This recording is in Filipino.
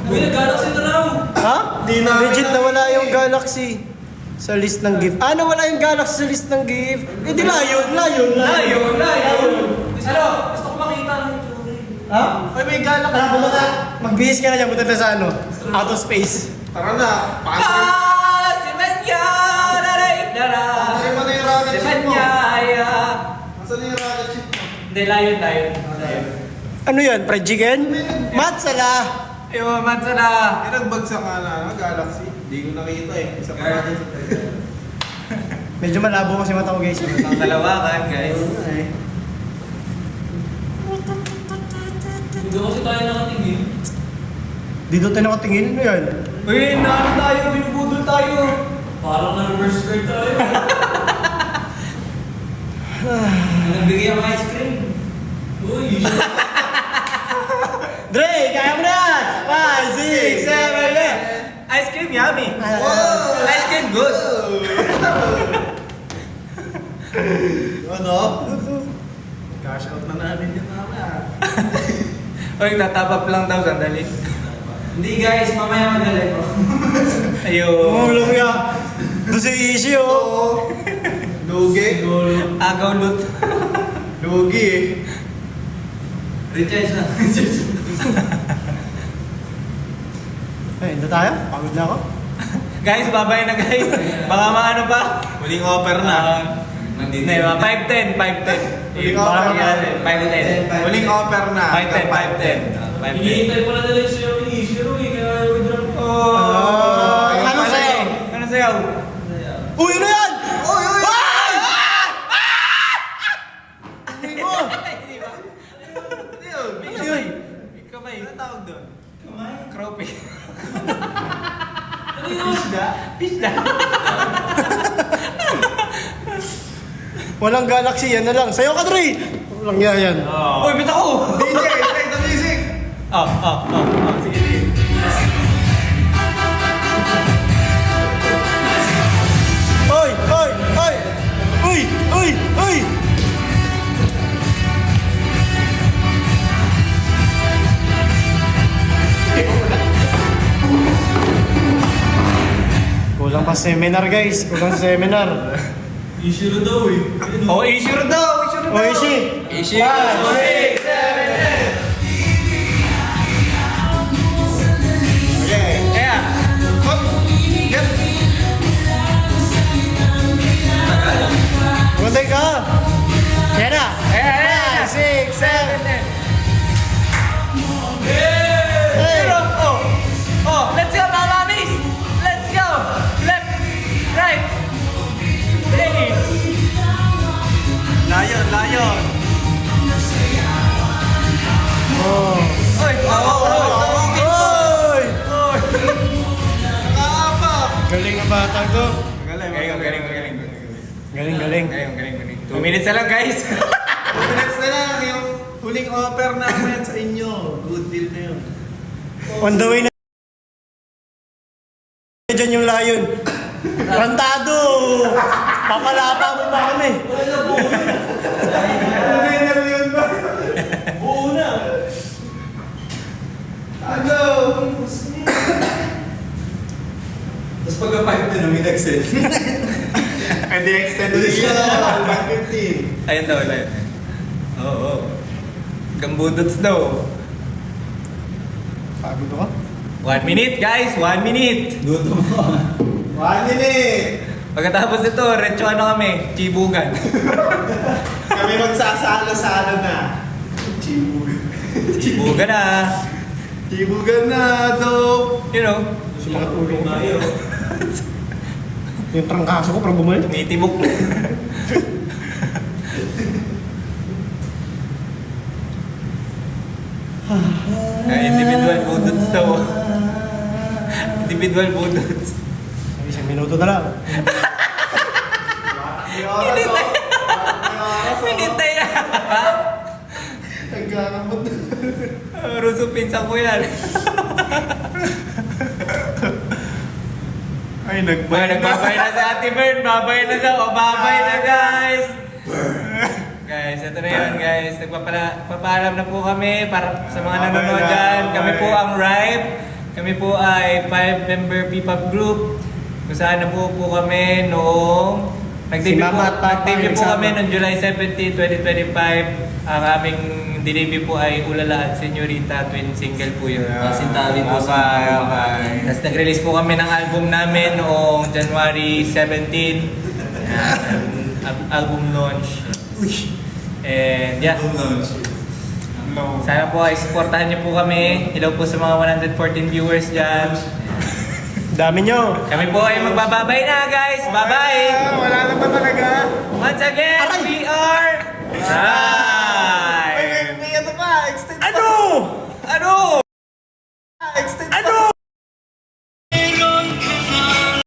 Uy, nag-galaxy na raw. Ha? Di na. Legit na wala yung Galaxy sa list ng gift. Ah, nawala yung Galaxy sa list ng gift. Eh di layon. Layo. Ano? Gusto ko makita ng itsura. Ha? Ay, may galak. Tara, punta na. Magbihis ka na dyan. Punta na sa ano? Out of space. Tara na. Si Menya! Daray-dara! Pantay mo na yung rocket Si ship mo. Menya! Asan na yung rocket ship mo? Hindi, layon. Ano yan? Fried chicken? Matsala. Yung mansa na. Eh, nagbagsak nga na, Galaxy. Hindi ko nakita eh. Isa pa natin. Medyo malabo kasi mata ko guys. Ang kalawakan, guys. Hindi kasi tayo nakatingin. Dito tayo nakatingin. Ano yan? Uy, naano tayo? Binubudol tayo. Parang na-reverse card tayo. Nagbigay ang ice cream. Uy, Dre, kaya mo na yan! 5, 6, 7, 8! ice cream yummy. Wow! Ice cream good. Ano? Cash out na natin yun mamaya. Uy, tatapap lang daw, sandali. Hindi guys, mamaya madali ko. Ayun. Mulong ya. Doon si Ishi oh. Oo. Lugi. Agaw loot. Lugi eh. Recharge na. Ay, hindi tayo? Pagod na ako. Guys, babay na guys. Baka maano pa. Muling offer na. Hindi, 510, 510. Huling Baka offer na. mangyari, 510. Muling offer na. 510. Hinihintay ko na nila yung sayo ni Ishiro eh, kaya withdraw ko. Oh! Ano sayaw? Ano sayaw? Uy, ano yan? Oy, oy! Ay! Hindi mo! Ano yun? Ano yun? Kamay. Ano tawag doon? Kamay? Crawfish. Ano yun? Pisda. Walang Galaxy, yan na lang. Sayo ka, Dre! Walang yan. Uy, bita ko! DJ, play the music! Sige, sige. Oy! Oy! Oy! Uy! Uy! Uy! Kulang pa seminar guys. Kulang sa seminar. Ishiro daw eh. Ayun, oh. Oh, issue daw! Issue daw! O Ishi! Issue! 6, 7, 8! Okay. Kaya, Hop! Get! Kuntay ka! Yan na! Ayan! 5, 6, 7, 8! Hey! Pero, oh, let's go, mga mamis! Let's go! Left, right! Hey! Lion, lion! Oh! Oy! Oy! Nakaapak! Galing ang bata ko. Galing, Galing. Galing. 2 minutes na lang, guys! 2 minutes na lang yung huling offer namin sa inyo. Good deal na yun. On the way na. Diyan yung layon. Rantado! Papalapa mo ba kami? Okay na yun ba? Oo na. Ano? Tapos pagka-5 na may nag-set. And the extended siya na 115. Ayun daw, ayun. Oo. Gambudots daw. Pagod ako. 1 minute, guys! 1 minute! Gutom ko. 1 minute! Pagkatapos nito, retso ano kami? Chibugan. Kami magsasalo-salo na. Chibugan. Chibugan na! Chibugan na, dope! You know, Sumakatulong tayo. Yung trangkaso ko parang bumalik. tumitibok na. Individual budots daw. Individual budots. Isang minuto na lang. Pinintay na! Nagkakamot na. Ruso, pinsan ko yan. Ay, Nagbabay na si Ate Bird. Babay na daw. Babay na, guys. Guys, ito na yun, guys. Nagpapaalam na po kami para sa mga nanonood dyan. Kami po ang Ripe. Kami po ay 5-member P-pop group. Kung saan na po kami noong Si Mama at Papa nag-debut po nagsama. kami noong July 17, 2025. Ang aming debut po ay Ulala at Senyorita, twin single po yun. Sintabi po sa mga Tapos nag-release po kami ng album namin noong January 17. Album launch. And yeah. Sana po ay supportahan niyo po kami. Hello po sa mga 114 viewers dyan. Dami nyo. Kami po ay magbababay na guys. Bye-bye! Wala na pa talaga. Once again, we are... May ano pa, extend pa. Ano? Extend pa. Ano?